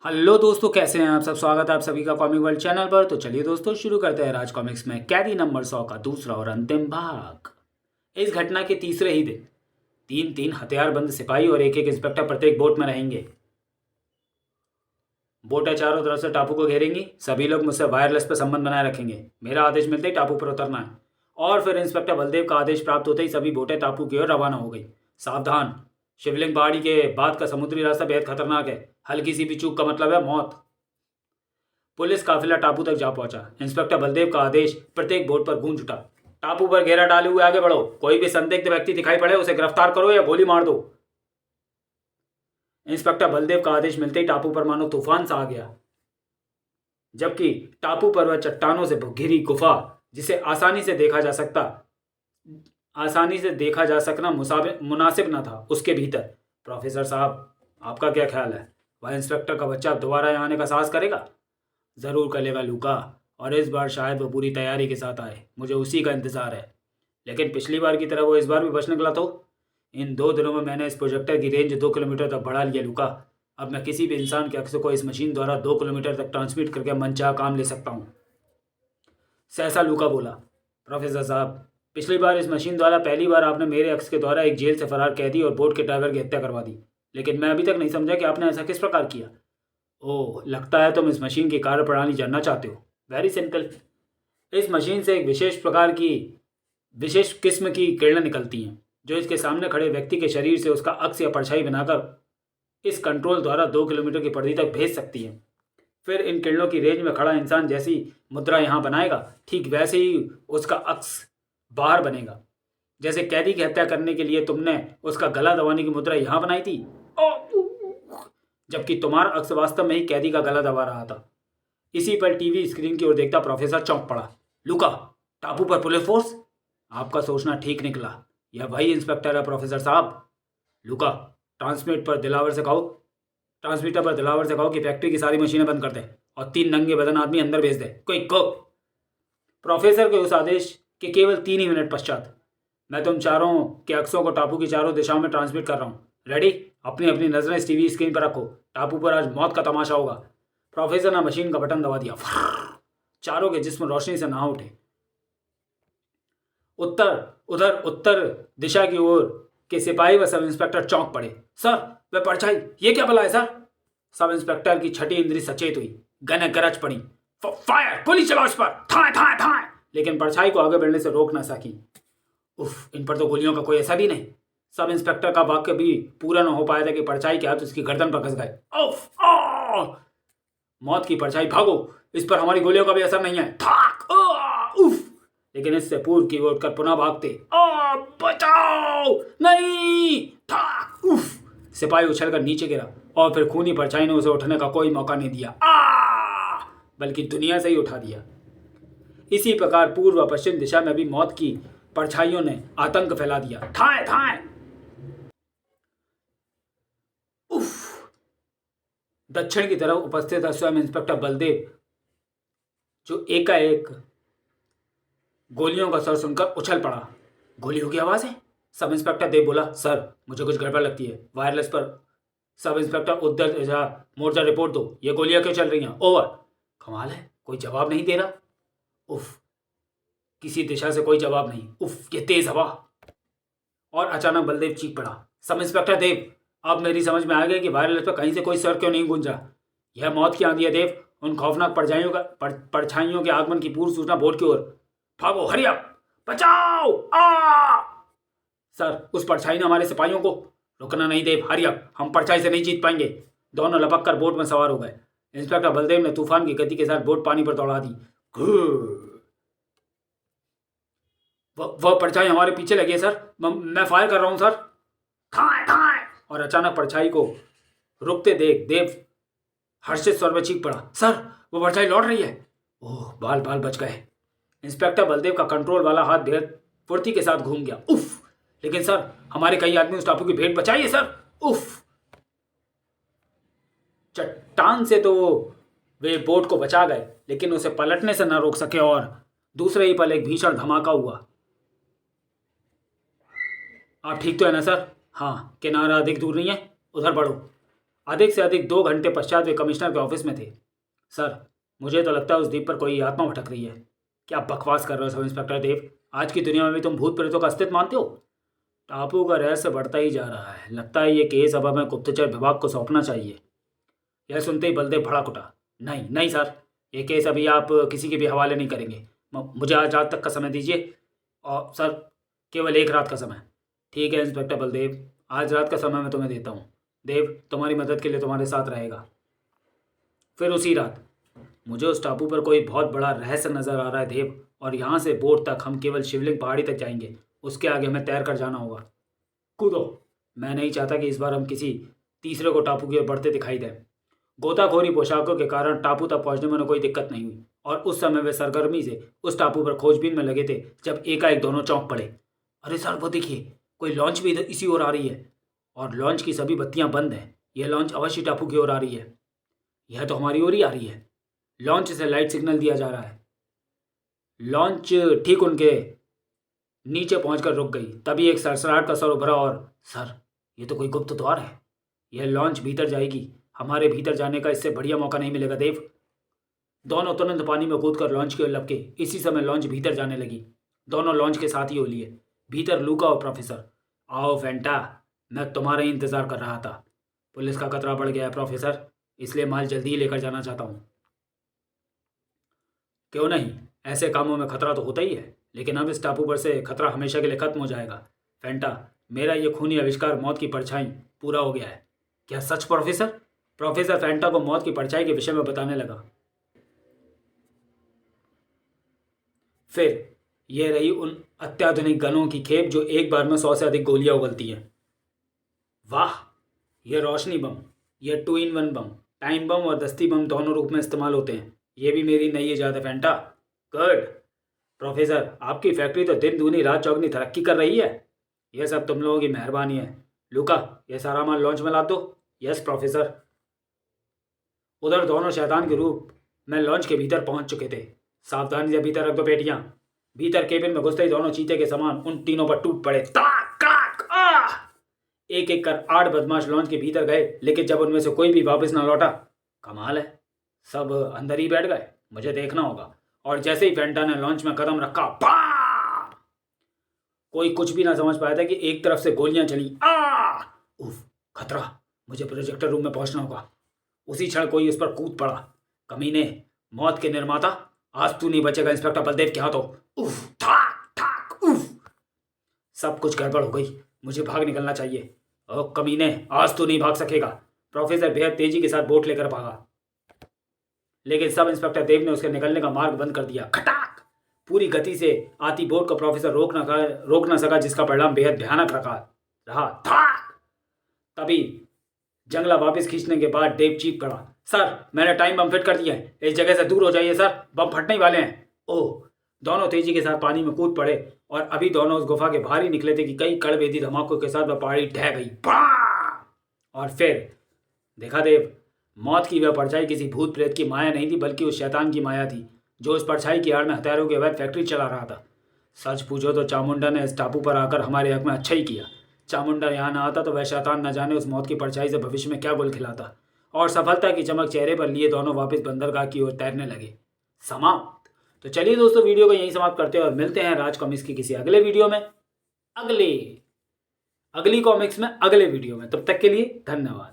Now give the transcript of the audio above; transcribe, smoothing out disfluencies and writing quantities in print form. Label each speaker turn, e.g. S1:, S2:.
S1: Hello दोस्तों, कैसे हैं आप सब। स्वागत है आप सभी का कॉमिक वर्ल्ड चैनल पर। तो चलिए दोस्तों, शुरू करते हैं राज कॉमिक्स में कैदी नंबर 100 का दूसरा और अंतिम भाग। इस घटना के तीसरे ही दिन तीन तीन हथियारबंद सिपाही और एक एक इंस्पेक्टर प्रत्येक बोट में रहेंगे। बोटें चारों तरफ से टापू को घेरेंगी। सभी लोग मुझसे वायरलेस पर संबंध बनाए रखेंगे। मेरा आदेश मिलते ही टापू पर उतरना है। और फिर इंस्पेक्टर बलदेव का आदेश प्राप्त होते ही सभी बोटें टापू की ओर रवाना हो गई। सावधान, शिवलिंग पहाड़ी के बाद का समुद्री रास्ता बेहद खतरनाक है। हल्की सी भी चूक का मतलब है मौत। पुलिस काफिला टापू तक जा पहुंचा। इंस्पेक्टर बलदेव का आदेश प्रत्येक बोट पर गूंज उठा। टापू पर घेरा डाले हुए आगे बढ़ो। कोई भी संदिग्ध व्यक्ति दिखाई पड़े उसे गिरफ्तार करो या गोली मार दो। इंस्पेक्टर बलदेव का आदेश मिलते ही टापू पर मानो तूफान सा आ गया। जबकि टापू पर वह चट्टानों से घिरी गुफा, जिसे आसानी से देखा जा सकना मुनासिब न था, उसके भीतर। प्रोफेसर साहब, आपका क्या ख्याल है? वह इंस्पेक्टर का बच्चा दोबारा यहाँ आने का साहस करेगा? जरूर करेगा लूका, और इस बार शायद वो पूरी तैयारी के साथ आए। मुझे उसी का इंतजार है। लेकिन पिछली बार की तरह वो इस बार भी बच निकला तो? इन 2 दिनों में मैंने इस प्रोजेक्टर की रेंज 2 किलोमीटर तक बढ़ा लिया लूका। अब मैं किसी भी इंसान के अक्स को इस मशीन द्वारा 2 किलोमीटर तक ट्रांसमिट करके मनचाहा काम ले सकता हूँ। सहसा लूका बोला, प्रोफेसर साहब, पिछली बार इस मशीन द्वारा पहली बार आपने मेरे अक्स के द्वारा एक जेल से फरार कैदी और बोट के ड्राइवर की हत्या करवा दी। लेकिन मैं अभी तक नहीं समझा कि आपने ऐसा किस प्रकार किया। ओह, लगता है तुम इस मशीन की कार्यप्रणाली जानना चाहते हो। Very simple. इस मशीन से एक विशेष किस्म की किरणें निकलती हैं, जो इसके सामने खड़े व्यक्ति के शरीर से उसका अक्स या परछाई बनाकर इस कंट्रोल द्वारा 2 किलोमीटर की परिधि तक भेज सकती हैं। फिर इन किरणों की रेंज में खड़ा इंसान जैसी मुद्रा यहाँ बनाएगा, ठीक वैसे ही उसका अक्स बाहर बनेगा। जैसे कैदी की हत्या करने के लिए तुमने उसका गला दबाने की मुद्रा यहाँ बनाई थी, जबकि तुम्हारा अक्स वास्तव में ही कैदी का गला दबा रहा था। इसी पर टीवी स्क्रीन की ओर देखता प्रोफेसर चौंक पड़ा। लुका, टापू पर पुलिस फोर्स? आपका सोचना ठीक निकला। यह वही इंस्पेक्टर है प्रोफेसर साहब। लुका, ट्रांसमीटर पर दिलावर से कहो कि फैक्ट्री की सारी मशीनें बंद कर दे और 3 नंगे बदन आदमी अंदर भेज दे। कोई को। प्रोफेसर के उस आदेश के केवल 3 ही मिनट पश्चात मैं तुम चारों के अक्सों को टापू की चारों दिशाओं में ट्रांसमिट कर रहा हूँ। रेडी? अपनी अपनी नजरें इस टीवी स्क्रीन पर रखो। टापू पर आज मौत का तमाशा होगा। प्रोफेसर ने मशीन का बटन दबा दिया। चारों के जिस्म रोशनी से नहा उठे। उत्तर दिशा की ओर के सिपाही व सब इंस्पेक्टर चौंक पड़े। सर, वह परछाई, ये क्या भला है सर? सब इंस्पेक्टर की छठी इंद्री सचेत हुई। गने गरज पड़ी। फायर! गोली चलाओ इस पर! थाए थाए थाए! लेकिन परछाई को आगे बढ़ने से रोक न सकी। उफ, इन पर तो गोलियों का कोई असर ही नहीं। सब इंस्पेक्टर का वाक्य भी पूरा न हो पाया था कि परछाई के हाथ उसकी गर्दन पर घस गए। उफ! मौत की परछाई, भागो! इस पर हमारी गोलियों का भी असर नहीं है। थाक! उफ! लेकिन इससे पूर्व की ओर कर पुनः भागते। बचाओ! नहीं! थाक! उफ! सिपाही उछलकर नीचे गिरा और फिर खूनी परछाई ने उसे उठने का कोई मौका नहीं दिया, बल्कि दुनिया से ही उठा दिया। इसी प्रकार पूर्व व पश्चिम दिशा में भी मौत की परछाइयों ने आतंक फैला दिया। थाए थाए! उफ! दक्षिण की तरफ उपस्थित था स्वयं इंस्पेक्टर बलदेव, जो एकाएक गोलियों का स्वर सुनकर उछल पड़ा। गोलियों की आवाज है? सब इंस्पेक्टर देव बोला। सर, मुझे कुछ गड़बड़ लगती है। वायरलेस पर सब इंस्पेक्टर उद्धर मोर्चा रिपोर्ट दो। ये गोलियां क्यों चल रही हैं? ओवर। कमाल है, कोई जवाब नहीं दे रहा। उफ! किसी दिशा से कोई जवाब नहीं। उफ, ये तेज हवा! और अचानक बलदेव चीख पड़ा। सब इंस्पेक्टर देव, अब मेरी समझ में आ गया कि वायरलेस पर कहीं से कोई स्वर क्यों नहीं गूंजा। यह मौत की आंधी है देव। उन खौफनाक परछाइयों के आगमन की पूर्व सूचना बोर्ड की ओर। भागो, हरी अप! बचाओ! सर, उस परछाई ने हमारे सिपाहियों को। रुकना नहीं देव, हरी अप! हम परछाई से नहीं जीत पाएंगे। दोनों लपक कर बोट में सवार हो गए। इंस्पेक्टर बलदेव ने तूफान की गति के साथ बोट पानी पर दौड़ा दी। वह परछाई हमारे पीछे लगी है सर। मैं फायर कर रहा हूं सर। थाए थाए! और अचानक परछाई को रुकते देख देव हर्षित स्वर में चीख पड़ा। सर, वो परछाई लौट रही है। ओह, बाल बाल बच गए। इंस्पेक्टर बलदेव का कंट्रोल वाला हाथ बेहद फुर्ती के साथ घूम गया। उफ! लेकिन सर, हमारे कई आदमी उस टापू की भेंट बचाइए सर। उफ! चट्टान से तो वे बोट को बचा गए, लेकिन उसे पलटने से न रोक सके और दूसरे ही पल एक भीषण धमाका हुआ। आप ठीक तो है ना सर? हाँ, किनारा अधिक दूर नहीं है, उधर बढ़ो। अधिक से अधिक 2 घंटे पश्चात वे कमिश्नर के ऑफिस में थे। सर, मुझे तो लगता है उस द्वीप पर कोई आत्मा भटक रही है। क्या बकवास कर रहे हो सब इंस्पेक्टर देव? आज की दुनिया में भी तुम भूत प्रेतों का अस्तित्व मानते हो? टापू का रहस्य बढ़ता ही जा रहा है। लगता है ये केस अब हमें गुप्तचर विभाग को सौंपना चाहिए। यह सुनते ही बलदेव भड़क उठा। नहीं नहीं सर, ये केस अभी आप किसी के भी हवाले नहीं करेंगे। मुझे आज रात तक का समय दीजिए। और सर, केवल 1 रात का समय। ठीक है इंस्पेक्टर बलदेव, आज रात का समय मैं तुम्हें देता हूँ। देव तुम्हारी मदद के लिए तुम्हारे साथ रहेगा। फिर उसी रात, मुझे उस टापू पर कोई बहुत बड़ा रहस्य नजर आ रहा है देव, और यहाँ से बोट तक हम केवल शिवलिंग पहाड़ी तक जाएंगे। उसके आगे हमें तैर कर जाना होगा। कूदो। मैं नहीं चाहता कि इस बार हम किसी तीसरे को टापू की ओर बढ़ते दिखाई दें। गोताखोरी पोशाकों के कारण टापू तक पहुंचने में उन्हें कोई दिक्कत नहीं हुई, और उस समय वे सरगर्मी से उस टापू पर खोजबीन में लगे थे जब एकाएक दोनों चौंक पड़े। अरे सर, वो देखिए, कोई लॉन्च भी इधर इसी ओर आ रही है, और लॉन्च की सभी बत्तियां बंद हैं। यह लॉन्च अवश्य टापू की ओर आ रही है। यह तो हमारी ओर ही आ रही है। लॉन्च से लाइट सिग्नल दिया जा रहा है। लॉन्च ठीक उनके नीचे पहुंचकर रुक गई। तभी एक सरसराहट का स्वर उभरा और, सर, ये तो कोई गुप्त द्वार है। यह लॉन्च भीतर जाएगी। हमारे भीतर जाने का इससे बढ़िया मौका नहीं मिलेगा देव। दोनों तुरंत पानी में कूदकर लॉन्च की ओर लपके। इसी समय लॉन्च भीतर जाने लगी। दोनों लॉन्च के साथ ही हो लिए। भीतर लूका और प्रोफेसर। आओ फेंटा, मैं तुम्हारा ही इंतजार कर रहा था। पुलिस का खतरा बढ़ गया है प्रोफेसर, इसलिए माल जल्दी ही लेकर जाना चाहता हूँ। क्यों नहीं, ऐसे कामों में खतरा तो होता ही है, लेकिन अब इस टापू पर से खतरा हमेशा के लिए खत्म हो जाएगा। फेंटा, मेरा ये खूनी आविष्कार मौत की परछाई पूरा हो गया है। क्या सच प्रोफेसर? प्रोफेसर फेंटा को मौत की परछाई के विषय में बताने लगा। फिर यह रही उन अत्याधुनिक गनों की खेप जो एक बार में 100 से अधिक गोलियां उगलती हैं। वाह, यह रोशनी बम, यह 2 in 1 बम, टाइम बम और दस्ती बम दोनों रूप में इस्तेमाल होते हैं। यह भी मेरी नई इजाद है फेंटा। गुड प्रोफेसर, आपकी फैक्ट्री तो दिन दूनी रात चौगनी तरक्की कर रही है। यह सब तुम लोगों की मेहरबानी है। लूका, यह सारा माल लॉन्च में ला दो। Yes professor. उधर दोनों शैतान के रूप में लॉन्च के भीतर पहुंच चुके थे। सावधानी से भीतर रख दो पेटियां। भीतर केबिन में घुसते ही दोनों चीते के समान उन तीनों पर टूट पड़े। ताक काक आ! एक एक कर 8 बदमाश लॉन्च के भीतर गए, लेकिन जब उनमें से कोई भी वापस ना लौटा। कमाल है, सब अंदर ही बैठ गए। मुझे देखना होगा। और जैसे ही फेंटा ने लॉन्च में कदम रखा, कोई कुछ भी ना समझ पाया था कि एक तरफ से गोलियां चली। उफ, खतरा! मुझे प्रोजेक्टर रूम में पहुंचना होगा। उसी क्षण कोई उस पर कूद पड़ा। कमीने, मौत के निर्माता, आज तू नहीं बचेगा इंस्पेक्टर बलदेव के हाथों। उफ, ठाक ठाक उफ। सब कुछ गड़बड़ हो गई। मुझे भाग निकलना चाहिए। ओ कमीने, आज तू नहीं भाग सकेगा। प्रोफेसर बेहद तेजी के साथ बोट लेकर भागा, लेकिन सब इंस्पेक्टर देव ने उसके निकलने का मार्ग बंद कर दिया। खटाक! पूरी गति से आती बोट को प्रोफेसर रोक ना सका, जिसका परिणाम बेहद भयानक रहा। तभी जंगला वापस खींचने के बाद डेव चीख पड़ा। सर, मैंने टाइम बम फिट कर दिया है। इस जगह से दूर हो जाइए सर, बम फटने ही वाले हैं। ओह! दोनों तेजी के साथ पानी में कूद पड़े, और अभी दोनों उस गुफा के बाहर ही निकले थे कि कई कड़बेदी धमाकों के साथ वह पहाड़ी ढह गई। और फिर देखा देव, मौत की वह परछाई किसी भूत प्रेत की माया नहीं थी, बल्कि उस शैतान की माया थी जो उस परछाई की आड़ में हथियारों की अवैध फैक्ट्री चला रहा था। सच पूछो तो चामुंडा ने इस टापू पर आकर हमारे हक में अच्छा ही किया। चामुंडा यहाँ ना आता तो वह शैतान न जाने उस मौत की परछाई से भविष्य में क्या गुल खिलाता। और सफलता की चमक चेहरे पर लिए दोनों वापस बंदरगाह की ओर तैरने लगे। समाप्त। तो चलिए दोस्तों, वीडियो को यहीं समाप्त करते हैं और मिलते हैं राज कॉमिक्स की किसी अगले वीडियो में, अगली कॉमिक्स में अगले वीडियो में। तब तक के लिए धन्यवाद।